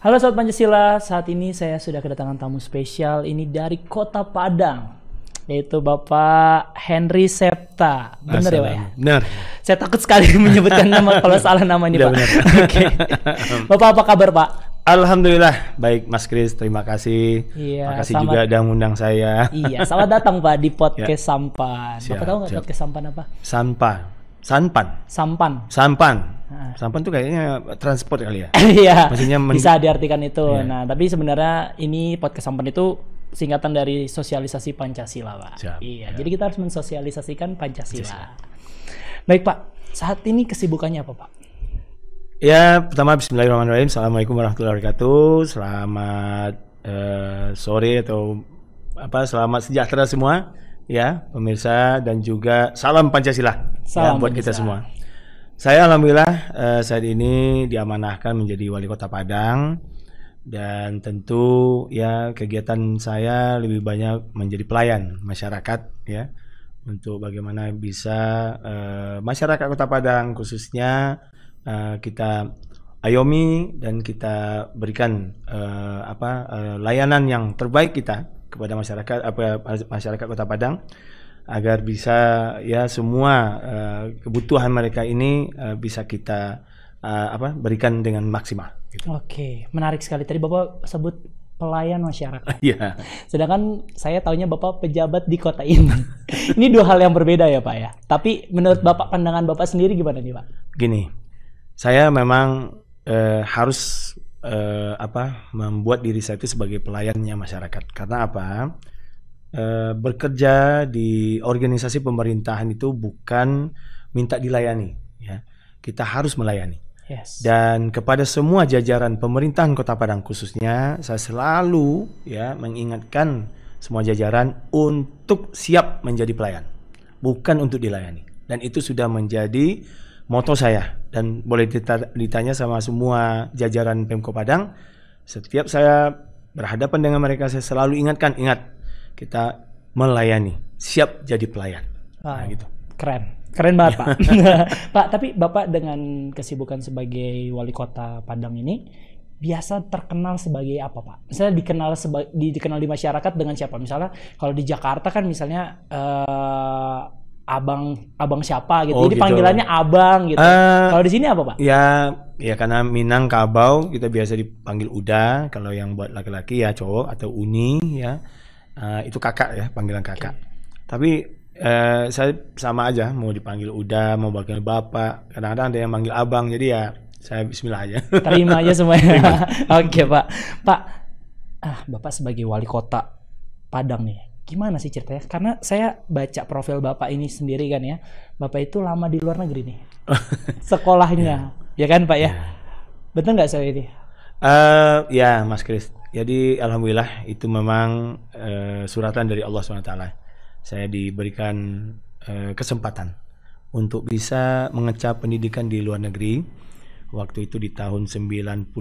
Halo Sobat Pancasila, saat ini saya sudah kedatangan tamu spesial ini dari Kota Padang, yaitu Bapak Henry Septa. Benar ya Pak ya? Benar. Saya takut sekali menyebutkan nama kalau salah nama ini Pak. Oke. Bapak apa kabar Pak? Alhamdulillah, baik Mas Kris, terima kasih. Iya, Makasih juga udah ngundang saya. Iya, selamat datang Pak di podcast Sampan. Siap, Bapak tahu nggak siap. podcast Sampan apa? Sampan. Sampan tuh kayaknya transport kali ya. Iya, Maksudnya bisa diartikan itu. Iya. Nah, tapi sebenarnya ini podcast Sampan itu singkatan dari sosialisasi Pancasila, Pak. Siap, Iya, ya. jadi kita harus mensosialisasikan Pancasila. Baik, Pak. Saat ini kesibukannya apa, Pak? Ya, pertama bismillahirrahmanirrahim. Assalamualaikum warahmatullahi wabarakatuh. Selamat sore atau selamat sejahtera semua ya, pemirsa, dan juga salam Pancasila. Salam buat pemirsa. kita semua. Saya alhamdulillah saat ini diamanahkan menjadi wali kota Padang, dan tentu ya kegiatan saya lebih banyak menjadi pelayan masyarakat ya, untuk bagaimana bisa masyarakat Kota Padang khususnya kita ayomi dan kita berikan layanan yang terbaik kita kepada masyarakat Kota Padang, agar bisa ya semua kebutuhan mereka ini bisa kita berikan dengan maksimal gitu. Oke, menarik sekali. Tadi Bapak sebut pelayan masyarakat. Iya. Sedangkan saya taunya Bapak pejabat di kota ini. Ini dua hal yang berbeda ya, Pak ya. Tapi menurut Bapak, pandangan Bapak sendiri gimana nih, Pak? Gini, saya memang harus membuat diri saya itu sebagai pelayannya masyarakat. Karena apa? Bekerja di organisasi pemerintahan itu bukan minta dilayani, ya. Kita harus melayani. Yes. Dan kepada semua jajaran pemerintahan Kota Padang khususnya, saya selalu ya mengingatkan semua jajaran untuk siap menjadi pelayan, bukan untuk dilayani. Dan itu sudah menjadi moto saya, dan boleh ditanya sama semua jajaran Pemko Padang. Setiap saya berhadapan dengan mereka, saya selalu ingatkan, ingat, kita melayani, siap jadi pelayan. Wow, Nah, gitu. Keren banget Pak. Pak, tapi Bapak dengan kesibukan sebagai wali kota Padang ini biasa terkenal sebagai apa Pak? Misalnya dikenal di masyarakat dengan siapa? Misalnya kalau di Jakarta kan misalnya abang siapa gitu. Oh, Jadi gitu. panggilannya abang gitu. Kalau di sini apa Pak? Ya karena Minang Kabau kita biasa dipanggil Uda. Kalau yang buat laki-laki ya cowok atau Uni ya. Itu kakak ya, panggilan kakak. Tapi saya sama aja, mau dipanggil Uda, mau panggil bapak. Kadang-kadang ada yang manggil abang, jadi ya saya bismillah aja. Terima aja semuanya. Oke Pak. Pak, Bapak sebagai wali kota Padang nih, gimana sih ceritanya? Karena saya baca profil Bapak ini sendiri kan ya. Bapak itu lama di luar negeri nih. Sekolahnya. Ya kan Pak ya? Betul nggak saya ini? Ya Mas Kris. Jadi alhamdulillah itu memang suratan dari Allah SWT. Saya diberikan kesempatan untuk bisa mengecap pendidikan di luar negeri. Waktu itu di tahun 95,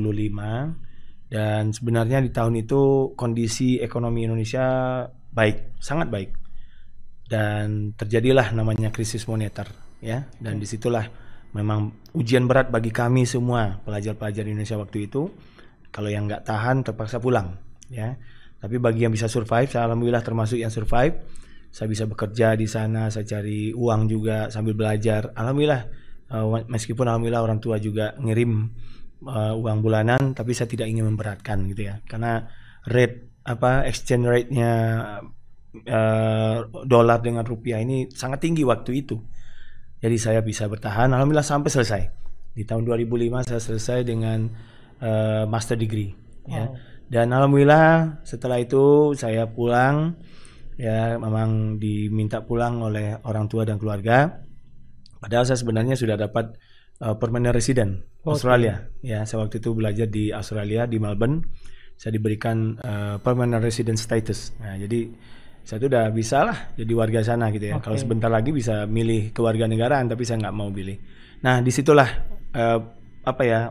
dan sebenarnya di tahun itu kondisi ekonomi Indonesia baik, sangat baik. Dan terjadilah namanya krisis moneter ya, dan disitulah memang ujian berat bagi kami semua pelajar-pelajar Indonesia waktu itu. Kalau yang nggak tahan terpaksa pulang ya. Tapi bagi yang bisa survive, saya alhamdulillah termasuk yang survive. Saya bisa bekerja di sana, saya cari uang juga sambil belajar. Alhamdulillah, meskipun alhamdulillah orang tua juga ngirim uang bulanan, tapi saya tidak ingin memberatkan gitu ya. Karena exchange rate-nya dolar dengan rupiah ini sangat tinggi waktu itu. Jadi saya bisa bertahan alhamdulillah sampai selesai. Di tahun 2005 saya selesai dengan master degree ya. Dan alhamdulillah setelah itu saya pulang ya, memang diminta pulang oleh orang tua dan keluarga. Padahal saya sebenarnya sudah dapat permanent resident Australia ya. Saya waktu itu belajar di Australia di Melbourne. Saya diberikan permanent resident status. Nah, jadi saya tuh udah bisa lah jadi warga sana gitu ya. Kalau sebentar lagi bisa milih kewarganegaraan, tapi saya nggak mau pilih. Nah, disitulah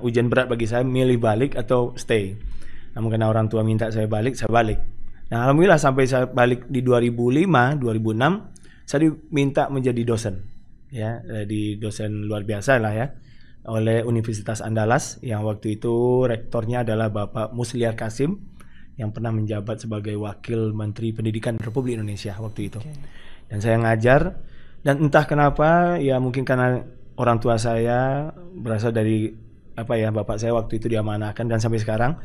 ujian berat bagi saya, milih balik atau stay. Namun karena orang tua minta saya balik, saya balik. Nah, alhamdulillah sampai saya balik di 2005, 2006, saya diminta menjadi dosen. Ya, di dosen luar biasa lah ya. oleh Universitas Andalas yang waktu itu rektornya adalah Bapak Musliar Kasim yang pernah menjabat sebagai Wakil Menteri Pendidikan Republik Indonesia waktu itu. Dan saya ngajar, dan entah kenapa ya mungkin karena orang tua saya berasal dari bapak saya waktu itu diamanahkan dan sampai sekarang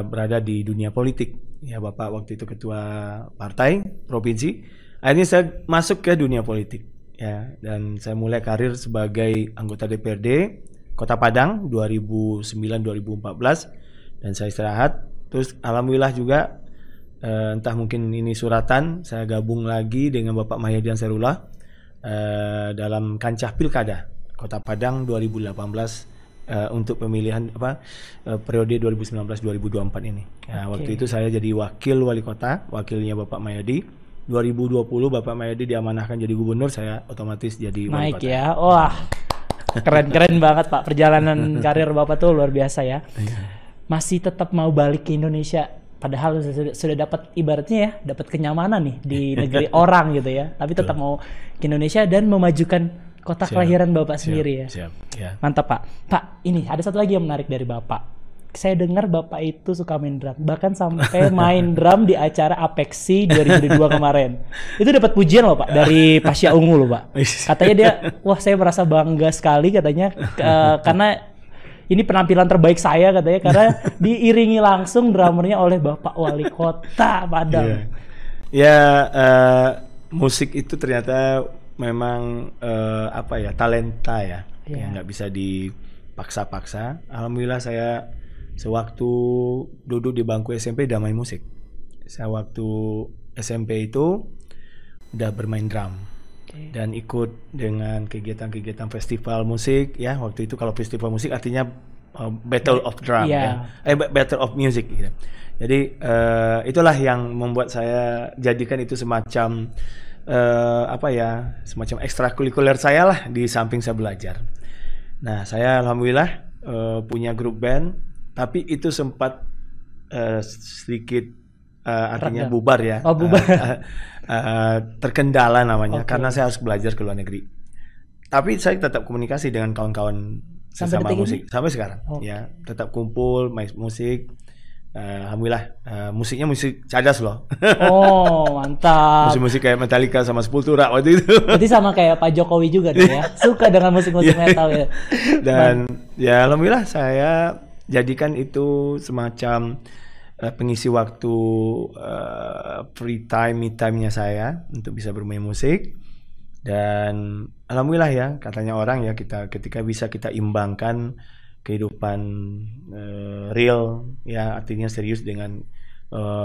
berada di dunia politik. Ya, bapak waktu itu ketua partai provinsi. Akhirnya saya masuk ke dunia politik. Ya, dan saya mulai karir sebagai anggota DPRD Kota Padang 2009-2014 dan saya istirahat. Terus alhamdulillah juga entah mungkin ini suratan, saya gabung lagi dengan Bapak Mahyadi Ansarullah dalam kancah Pilkada Kota Padang 2018 untuk pemilihan periode 2019-2024 ini. Ya, waktu itu saya jadi wakil wali kota, wakilnya Bapak Mahyadi. 2020 Bapak Mahyadi diamanahkan jadi gubernur, saya otomatis jadi wali naik kota. Ya, wah keren banget Pak, perjalanan karir Bapak tuh luar biasa ya. Masih tetap mau balik ke Indonesia, padahal sudah dapat ibaratnya ya, dapat kenyamanan nih di negeri orang gitu ya, tapi tetap mau ke Indonesia dan memajukan kota kelahiran Bapak sendiri ya. Ya. Mantap Pak. Pak, ini ada satu lagi yang menarik dari Bapak. Saya dengar Bapak itu suka main drum, bahkan sampai main drum di acara Apexi 2002 kemarin. Itu dapat pujian loh Pak dari Pasya Ungu loh Pak. Katanya dia, wah saya merasa bangga sekali katanya karena ini penampilan terbaik saya katanya, karena diiringi langsung drummernya oleh Bapak Wali Kota Padang. Musik itu ternyata memang talenta ya, yang nggak bisa dipaksa-paksa. Alhamdulillah saya sewaktu duduk di bangku SMP udah main musik. Saya waktu SMP itu udah bermain drum dan ikut dengan kegiatan-kegiatan festival musik ya. Waktu itu kalau festival musik artinya Battle of Drum Battle of Music gitu. Jadi itulah yang membuat saya jadikan itu semacam semacam ekstrakurikuler saya lah di samping saya belajar. Nah, saya alhamdulillah punya grup band, tapi itu sempat sedikit artinya bubar ya. Bubar. Terkendala namanya karena saya harus belajar ke luar negeri. Tapi saya tetap komunikasi dengan kawan-kawan sesama musik sampai sekarang. Ya, tetap kumpul, main musik. Alhamdulillah musiknya musik cadas loh. Oh, mantap. Musik kayak Metallica sama Sepultura waktu itu. Berarti sama kayak Pak Jokowi juga nih ya. Suka dengan musik-musik metal ya. Dan ya alhamdulillah saya jadikan itu semacam pengisi waktu free time, me time-nya saya untuk bisa bermain musik. Dan alhamdulillah ya, katanya orang ya, ketika bisa kita imbangkan kehidupan real ya, artinya serius dengan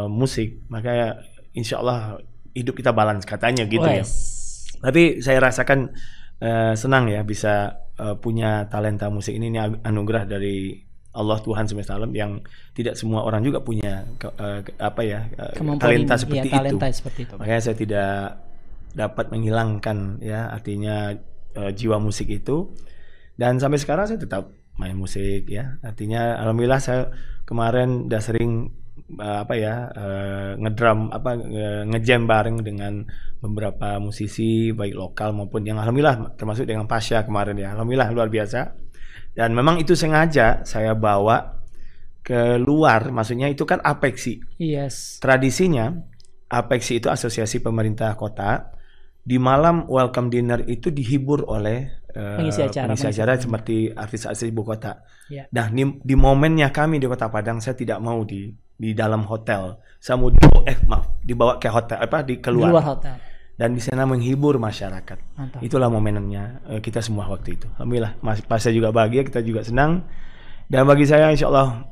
musik, maka insya Allah hidup kita balance katanya gitu ya. Tapi saya rasakan senang ya bisa punya talenta musik ini anugerah dari Allah Tuhan semesta alam yang tidak semua orang juga punya talenta seperti itu. Makanya saya tidak dapat menghilangkan ya artinya jiwa musik itu, dan sampai sekarang saya tetap main musik ya. Artinya alhamdulillah saya kemarin udah sering ngedrum ngejam bareng dengan beberapa musisi baik lokal maupun yang alhamdulillah termasuk dengan Pasya kemarin ya. Alhamdulillah luar biasa. Dan memang itu sengaja saya bawa ke luar, maksudnya itu kan Apexi. Yes. Tradisinya Apexi itu asosiasi pemerintah kota. Di malam welcome dinner itu dihibur oleh pengisi acara seperti artis-artis ibu kota. Yeah. Nah, di momennya kami di Kota Padang, saya tidak mau di dalam hotel. Saya mau dibawa ke hotel di luar hotel. Dan di sana menghibur masyarakat. Mantap. Itulah momennya kita semua waktu itu. Alhamdulillah, pas saya juga bahagia, kita juga senang. Dan bagi saya insya Allah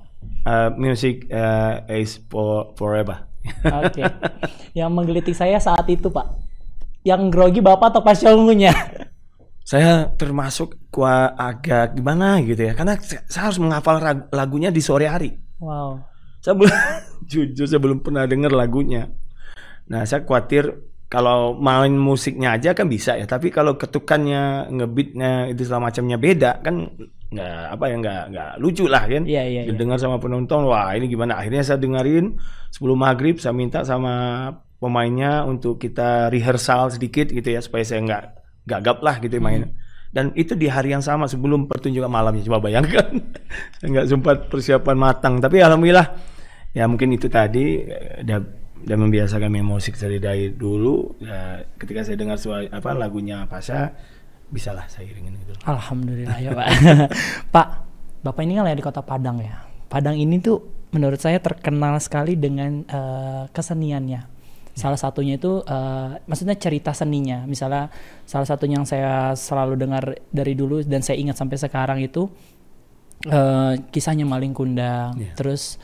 music is forever. Oke. Yang menggelitik saya saat itu Pak, yang grogi Bapak atau Pasya Ungunya? Saya termasuk agak gimana gitu ya, karena saya harus menghafal lagunya di sore hari. Wow. Saya belum pernah dengar lagunya. Nah, saya khawatir kalau main musiknya aja kan bisa ya, tapi kalau ketukannya, ngebeatnya itu segala macamnya beda kan nggak lucu lah kan. Iya. Dengar sama penonton, wah ini gimana? Akhirnya saya dengerin sebelum maghrib, saya minta sama pemainnya untuk kita rehearsal sedikit gitu ya, supaya saya nggak gagap lah gitu main. Dan itu di hari yang sama sebelum pertunjukan malamnya, coba bayangkan. Saya nggak sempat persiapan matang, tapi alhamdulillah ya mungkin itu tadi udah membiasakan main musik dari dulu. Ya, ketika saya dengar lagunya Pasha, bisalah saya iringin gitu. Alhamdulillah ya Pak. Pak, Bapak ini kan di Kota Padang ya. Padang ini tuh menurut saya terkenal sekali dengan keseniannya. Salah satunya itu maksudnya cerita seninya. Misalnya salah satunya yang saya selalu dengar dari dulu dan saya ingat sampai sekarang itu kisahnya Malin Kundang. Terus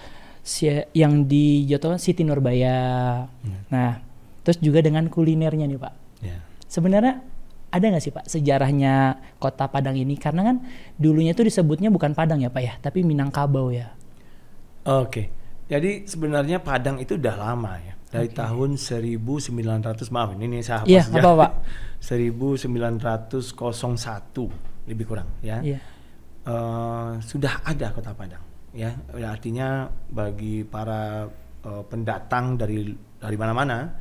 yang di Joto Siti Nurbaya. Nah, terus juga dengan kulinernya nih Pak. Sebenarnya ada nggak sih Pak sejarahnya Kota Padang ini? Karena kan dulunya itu disebutnya bukan Padang ya Pak ya, tapi Minangkabau ya. Oke. Jadi sebenarnya Padang itu udah lama ya. Dari tahun 1900, maaf ini saya hafal apa Pak? 1901 lebih kurang ya. Sudah ada Kota Padang ya. Artinya bagi para pendatang dari mana-mana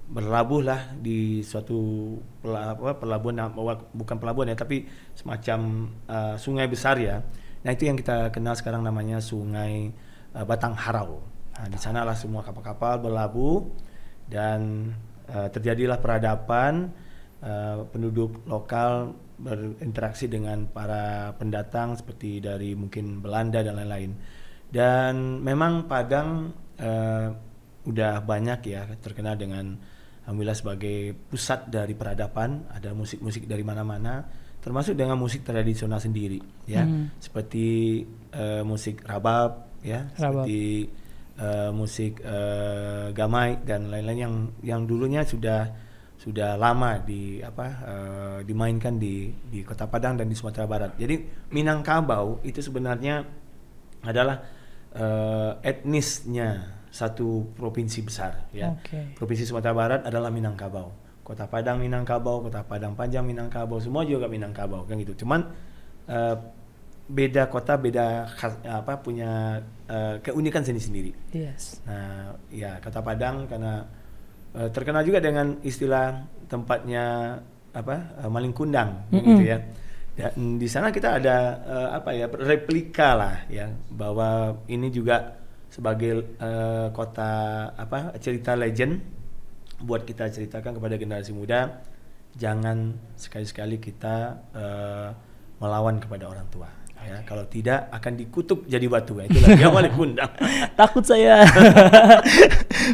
berlabuhlah di suatu pelabuhan, bukan pelabuhan ya, tapi semacam sungai besar ya. Nah itu yang kita kenal sekarang namanya Sungai Batang Harau. Nah, di sanalah semua kapal-kapal berlabuh dan terjadilah peradaban, penduduk lokal berinteraksi dengan para pendatang seperti dari mungkin Belanda dan lain-lain. Dan memang Padang udah banyak ya terkenal dengan alhamdulillah sebagai pusat dari peradaban, ada musik-musik dari mana-mana, termasuk dengan musik tradisional sendiri ya, seperti musik rabab ya, seperti musik gamai dan lain-lain yang dulunya sudah lama dimainkan di Kota Padang dan di Sumatera Barat. Jadi Minangkabau itu sebenarnya adalah etnisnya satu provinsi besar ya. Provinsi Sumatera Barat adalah Minangkabau. Kota Padang Minangkabau, Kota Padang Panjang Minangkabau, semua juga Minangkabau kan gitu. Cuman beda kota punya keunikan sendiri-sendiri. Nah, ya Kota Padang karena terkenal juga dengan istilah tempatnya Malin Kundang gitu ya. Dan di sana kita ada replika lah ya, bahwa ini juga sebagai kota cerita legend buat kita ceritakan kepada generasi muda, jangan sekali-sekali kita melawan kepada orang tua. Ya, kalau tidak akan dikutuk jadi batu. Itulah yang Malin Kundang. Takut saya.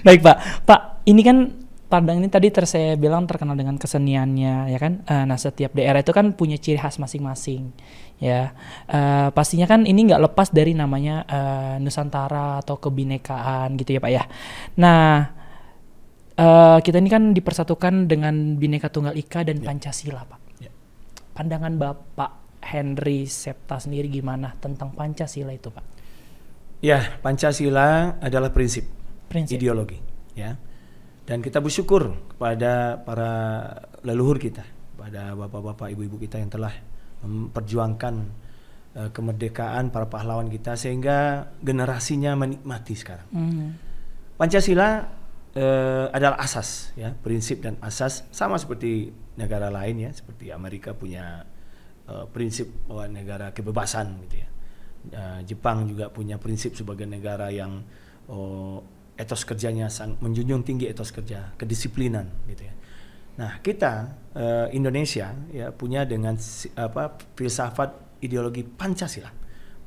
Baik Pak. Pak, ini kan Padang ini tadi saya bilang terkenal dengan keseniannya ya kan. Nah setiap daerah itu kan punya ciri khas masing-masing ya. Pastinya kan ini nggak lepas dari namanya Nusantara atau kebinekaan gitu ya Pak ya. Nah kita ini kan dipersatukan dengan Bhinneka Tunggal Ika dan Pancasila Pak. Pandangan Bapak Henry Septa sendiri gimana tentang Pancasila itu Pak? Ya, Pancasila adalah prinsip. Ideologi ya. Dan kita bersyukur kepada para leluhur kita, pada bapak-bapak, ibu-ibu kita yang telah memperjuangkan kemerdekaan, para pahlawan kita sehingga generasinya menikmati sekarang. Pancasila adalah asas ya, prinsip dan asas sama seperti negara lain ya, seperti Amerika punya prinsip bahwa negara kebebasan gitu ya. Jepang juga punya prinsip sebagai negara yang etos kerjanya menjunjung tinggi etos kerja, kedisiplinan gitu ya. Nah, kita Indonesia ya punya dengan filsafat ideologi Pancasila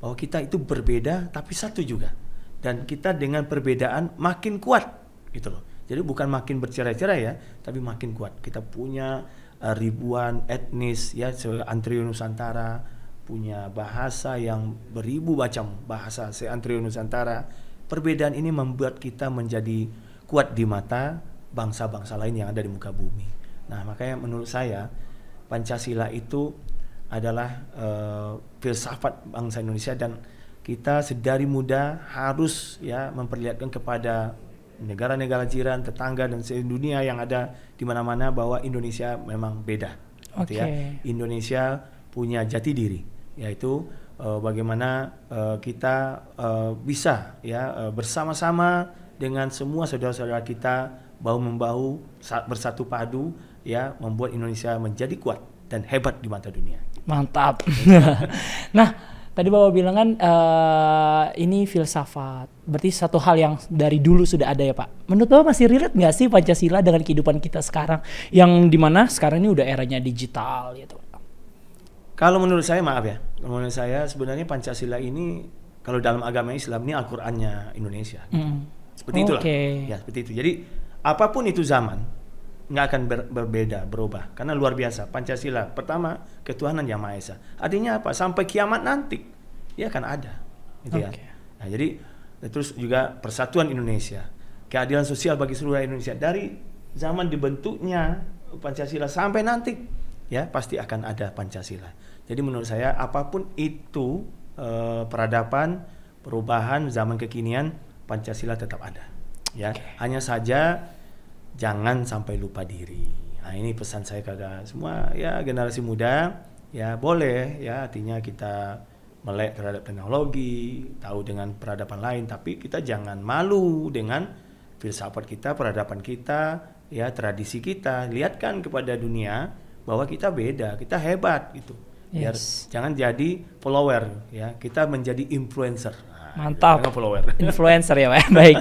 bahwa kita itu berbeda tapi satu juga. Dan kita dengan perbedaan makin kuat gitu loh. Jadi bukan makin bercerai-cerai ya, tapi makin kuat. Kita punya ribuan etnis ya, se-Antrio Nusantara, punya bahasa yang beribu macam bahasa se-Antrio Nusantara. Perbedaan ini membuat kita menjadi kuat di mata bangsa-bangsa lain yang ada di muka bumi. Nah, makanya menurut saya Pancasila itu adalah filsafat bangsa Indonesia, dan kita sedari muda harus ya memperlihatkan kepada negara-negara jiran, tetangga dan sedunia yang ada di mana-mana bahwa Indonesia memang beda. Gitu ya. Indonesia punya jati diri, yaitu bagaimana kita bisa ya bersama-sama dengan semua saudara-saudara kita bahu-membahu bersatu padu ya membuat Indonesia menjadi kuat dan hebat di mata dunia. Mantap. Nah, tadi Bapak bilang kan ini filsafat. Berarti satu hal yang dari dulu sudah ada ya Pak. Menurut Bapak masih relate nggak sih Pancasila dengan kehidupan kita sekarang? Yang dimana sekarang ini udah eranya digital gitu. Kalau menurut saya, maaf ya, menurut saya sebenarnya Pancasila ini kalau dalam agama Islam ini Al-Qur'annya Indonesia. Seperti itulah. Ya, seperti itu. Jadi apapun itu zaman nggak akan berbeda, berubah. Karena luar biasa. Pancasila pertama ketuhanan yang Maha Esa. Artinya apa? Sampai kiamat nanti dia akan ada. Gitu ya. Nah, jadi terus juga persatuan Indonesia, keadilan sosial bagi seluruh Indonesia dari zaman dibentuknya Pancasila sampai nanti ya pasti akan ada Pancasila. Jadi menurut saya apapun itu peradaban, perubahan zaman kekinian Pancasila tetap ada. Ya, hanya saja jangan sampai lupa diri. Nah, ini pesan saya kepada semua ya generasi muda. Ya boleh ya, artinya kita melek terhadap teknologi, tahu dengan peradaban lain, tapi kita jangan malu dengan filsafat kita, peradaban kita, ya tradisi kita. Lihatkan kepada dunia bahwa kita beda, kita hebat gitu. Biar jangan jadi follower ya, kita menjadi influencer. Nah, mantap. Follower. Influencer ya Pak. Baik.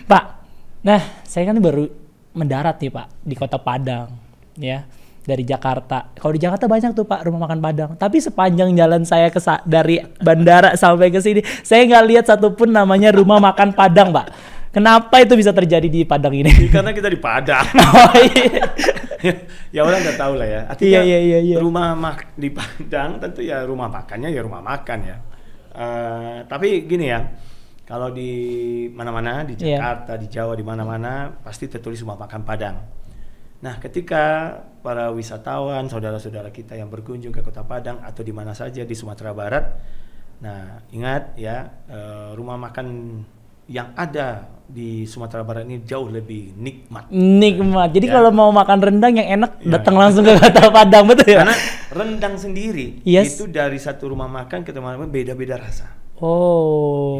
Pak. Nah, saya kan baru mendarat nih Pak di Kota Padang ya. Dari Jakarta. Kalau di Jakarta banyak tuh Pak rumah makan Padang. Tapi sepanjang jalan saya dari bandara sampai ke sini, saya nggak lihat satupun namanya rumah makan Padang, Pak. Kenapa itu bisa terjadi di Padang ini? Karena kita di Padang. Oh iya. Ya orang udah tahu lah ya. Artinya iya. Rumah di Padang tentu ya rumah makannya ya rumah makan ya. Tapi gini ya. Kalau di mana-mana di Jakarta, di Jawa, di mana-mana pasti tertulis rumah makan Padang. Nah, ketika para wisatawan, saudara-saudara kita yang berkunjung ke Kota Padang atau di mana saja di Sumatera Barat, nah ingat ya, rumah makan yang ada di Sumatera Barat ini jauh lebih nikmat. Jadi ya, kalau mau makan rendang yang enak datang langsung ke Kota Padang, betul ya? Karena rendang sendiri itu dari satu rumah makan ke tempat lain beda-beda rasa.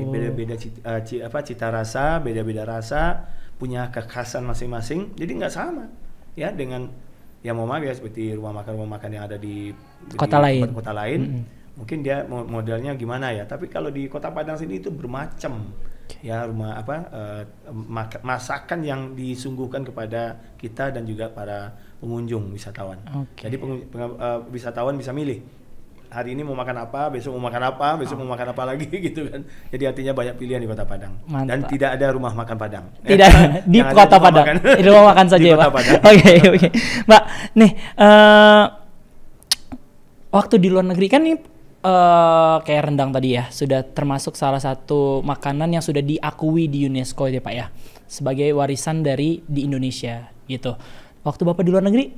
Beda-beda cita rasa, beda-beda rasa, punya kekhasan masing-masing. Jadi nggak sama. Ya dengan ya mau maaf ya seperti rumah makan yang ada di kota lain mungkin dia modelnya gimana ya, tapi kalau di Kota Padang sini itu bermacam ya rumah masakan yang disungguhkan kepada kita dan juga para pengunjung wisatawan. Jadi wisatawan bisa milih hari ini mau makan apa, besok mau makan apa, besok mau makan apa lagi gitu kan. Jadi artinya banyak pilihan di Kota Padang. Mantap. Dan tidak ada rumah makan Padang. Tidak di Kota Padang. Di rumah makan saja ya Pak. Oke. Mbak, nih waktu di luar negeri kan nih kayak rendang tadi ya, sudah termasuk salah satu makanan yang sudah diakui di UNESCO ya Pak ya, sebagai warisan di Indonesia gitu. Waktu Bapak di luar negeri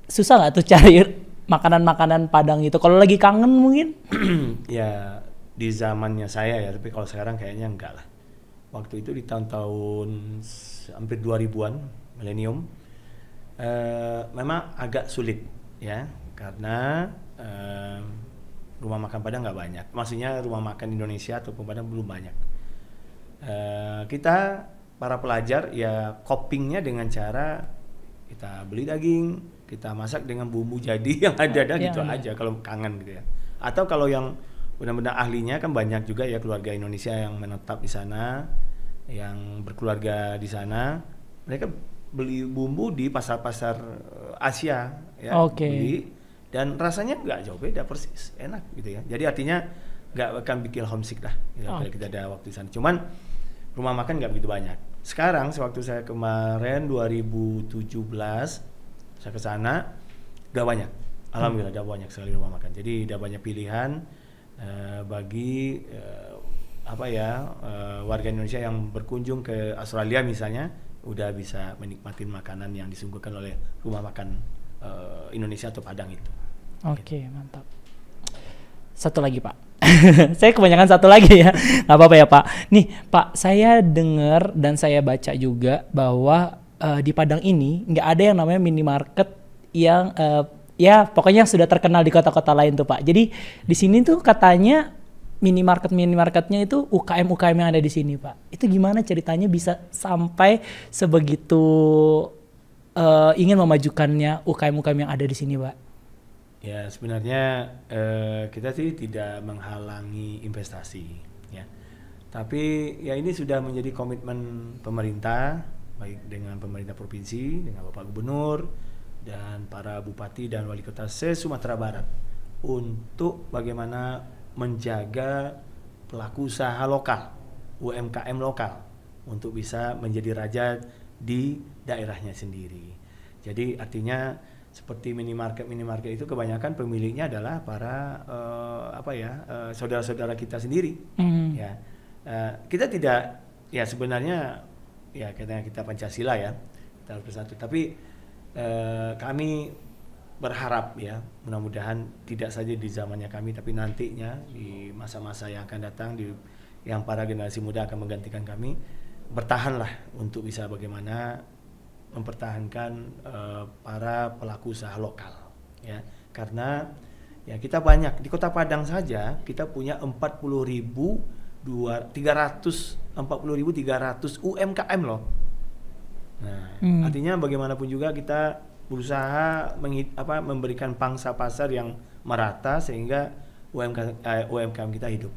susah nggak tuh cari makanan-makanan Padang itu? Kalau lagi kangen mungkin? Ya di zamannya saya ya, tapi kalau sekarang kayaknya enggak lah. Waktu itu di tahun-tahun hampir 2000-an, milenium, memang agak sulit ya, karena rumah makan Padang nggak banyak. Maksudnya rumah makan Indonesia ataupun Padang belum banyak. Kita para pelajar ya copingnya dengan cara kita beli daging, kita masak dengan bumbu jadi yang ada gitu aja kalau kangen gitu ya. Atau kalau yang benar-benar ahlinya kan banyak juga ya keluarga Indonesia yang menetap di sana, yang berkeluarga di sana. Mereka beli bumbu di pasar-pasar Asia ya, beli dan rasanya nggak jauh beda, persis enak gitu ya. Jadi artinya nggak akan bikin homesick lah gitu, kalau kita ada waktu di sana. Cuman rumah makan nggak begitu banyak. Sekarang sewaktu saya kemarin 2017 saya ke sana, gak banyak. Alhamdulillah udah banyak sekali rumah makan. Jadi udah banyak pilihan bagi warga Indonesia yang berkunjung ke Australia misalnya, udah bisa menikmati makanan yang disuguhkan oleh rumah makan Indonesia atau Padang itu. Oke, mantap. Satu lagi Pak. Saya kebanyakan satu lagi ya. Gak apa-apa ya Pak. Nih Pak, saya dengar dan saya baca juga bahwa di Padang ini nggak ada yang namanya minimarket yang ya pokoknya sudah terkenal di kota-kota lain tuh Pak. Jadi di sini tuh katanya minimarketnya itu UKM yang ada di sini Pak. Itu gimana ceritanya bisa sampai sebegitu ingin memajukannya UKM yang ada di sini Pak? Ya sebenarnya kita sih tidak menghalangi investasi, ya. Tapi ya ini sudah menjadi komitmen pemerintah, baik dengan pemerintah provinsi, dengan Bapak Gubernur, dan para bupati dan wali kota se-Sumatera Barat untuk bagaimana menjaga pelaku usaha lokal, UMKM lokal, untuk bisa menjadi raja di daerahnya sendiri. Jadi artinya seperti minimarket itu kebanyakan pemiliknya adalah para saudara-saudara kita sendiri. Ya, kita tidak, ya sebenarnya ya kita Pancasila ya, kita harus bersatu. Tapi kami berharap ya mudah-mudahan tidak saja di zamannya kami, tapi nantinya di masa-masa yang akan datang, yang para generasi muda akan menggantikan kami, bertahanlah untuk bisa bagaimana mempertahankan para pelaku usaha lokal, ya. Karena ya kita banyak di Kota Padang saja kita punya 40.300 UMKM loh. Nah, artinya bagaimanapun juga kita berusaha memberikan pangsa pasar yang merata sehingga UMKM kita hidup.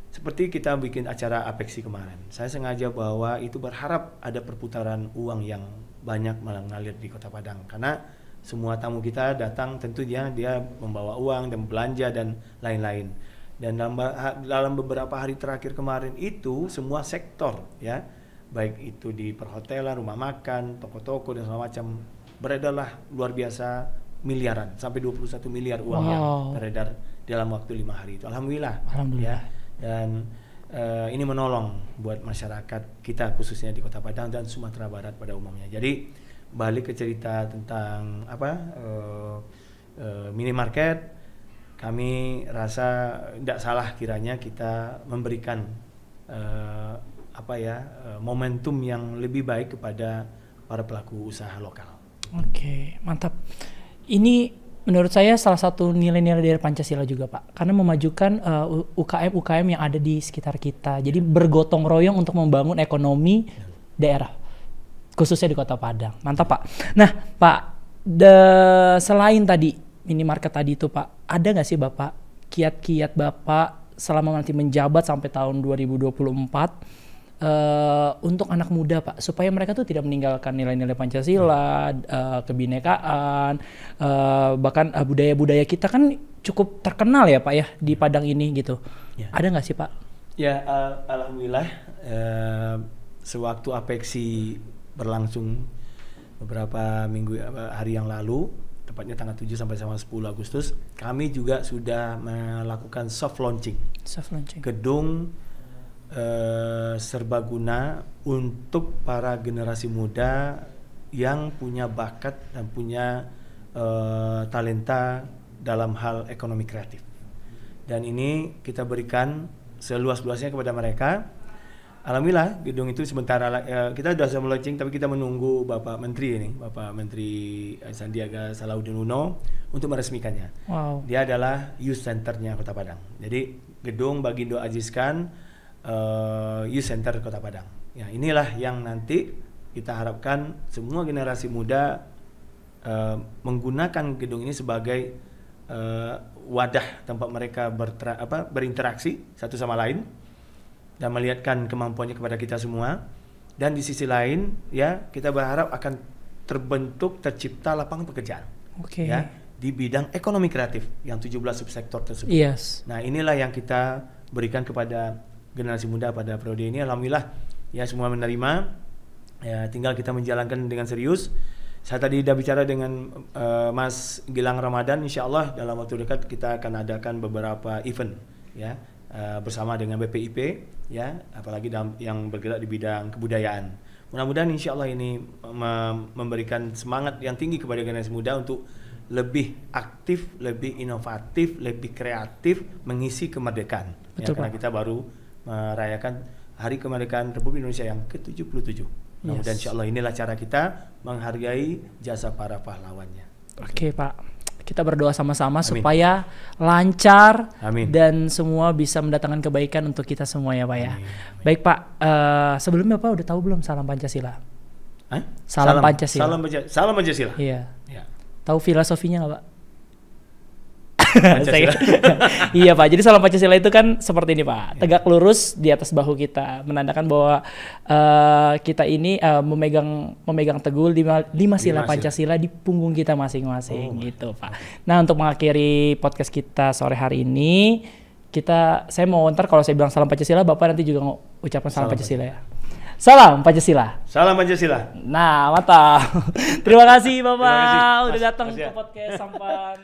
Seperti kita bikin acara Apexi kemarin, saya sengaja bahwa itu berharap ada perputaran uang yang banyak mengalir di Kota Padang, karena semua tamu kita datang tentunya dia membawa uang dan belanja dan lain-lain. Dan dalam beberapa hari terakhir kemarin itu semua sektor ya, baik itu di perhotelan, rumah makan, toko-toko dan segala macam, beredarlah luar biasa miliaran, sampai 21 miliar uang yang beredar dalam waktu 5 hari itu. Alhamdulillah. Ya. Dan ini menolong buat masyarakat kita khususnya di Kota Padang dan Sumatera Barat pada umumnya. Jadi balik ke cerita tentang minimarket, kami rasa tidak salah kiranya kita memberikan momentum yang lebih baik kepada para pelaku usaha lokal. Oke, mantap. Ini menurut saya salah satu nilai-nilai dari Pancasila juga, Pak. Karena memajukan UKM-UKM yang ada di sekitar kita. Jadi bergotong royong untuk membangun ekonomi daerah, khususnya di Kota Padang. Mantap, Pak. Nah, Pak, selain tadi minimarket tadi itu, Pak, ada nggak sih Bapak kiat-kiat Bapak selama nanti menjabat sampai tahun 2024 untuk anak muda, Pak, supaya mereka tuh tidak meninggalkan nilai-nilai Pancasila, kebinekaan, bahkan budaya-budaya kita kan cukup terkenal ya, Pak ya, di Padang ini gitu. Ya. Ada nggak sih, Pak? Ya, alhamdulillah sewaktu Apexi berlangsung beberapa hari yang lalu, tepatnya tanggal 7 sampai 10 Agustus, kami juga sudah melakukan soft launching. Gedung serbaguna untuk para generasi muda yang punya bakat dan punya talenta dalam hal ekonomi kreatif. Dan ini kita berikan seluas-luasnya kepada mereka. Alhamdulillah gedung itu sementara kita sudah launching, tapi kita menunggu Bapak Menteri ini, Bapak Menteri Sandiaga Salahuddin Uno untuk meresmikannya. Wow. Dia adalah youth centernya Kota Padang. Jadi gedung Bagindo Aziz Khan Youth Center Kota Padang. Ya, inilah yang nanti kita harapkan semua generasi muda menggunakan gedung ini sebagai wadah tempat mereka berinteraksi satu sama lain dan melihatkan kemampuannya kepada kita semua. Dan di sisi lain, ya kita berharap akan tercipta lapangan pekerjaan. Ya, di bidang ekonomi kreatif yang 17 subsektor tersebut. Yes. Nah, inilah yang kita berikan kepada generasi muda pada periode ini. Alhamdulillah ya semua menerima, ya tinggal kita menjalankan dengan serius. Saya tadi sudah bicara dengan Mas Gilang Ramadan, insya Allah dalam waktu dekat kita akan adakan beberapa event ya bersama dengan BPIP ya, apalagi yang bergerak di bidang kebudayaan. Mudah-mudahan insya Allah ini memberikan semangat yang tinggi kepada generasi muda untuk lebih aktif, lebih inovatif, lebih kreatif mengisi kemerdekaan. Betul, ya, karena kita baru merayakan Hari Kemerdekaan Republik Indonesia yang ke-77. Dan insya Allah inilah cara kita menghargai jasa para pahlawannya. Oke, Pak, kita berdoa sama-sama supaya lancar. Amin. Dan semua bisa mendatangkan kebaikan untuk kita semua ya, Pak ya. Amin. Baik, Pak, sebelumnya Pak udah tahu belum salam Pancasila? Salam Pancasila. Iya. Ya. Tahu filosofinya nggak, Pak? Pancasila. Iya Pak, jadi salam Pancasila itu kan seperti ini Pak, tegak lurus di atas bahu kita, menandakan bahwa kita ini memegang teguh lima sila Pancasila di punggung kita masing-masing gitu Pak. Nah untuk mengakhiri podcast kita sore hari ini, saya mau ntar kalau saya bilang salam Pancasila, Bapak nanti juga ucapkan salam Pancasila ya. Salam Pancasila. Salam Pancasila. Nah, mantap. Terima kasih Bapak udah datang ke podcast Sampan.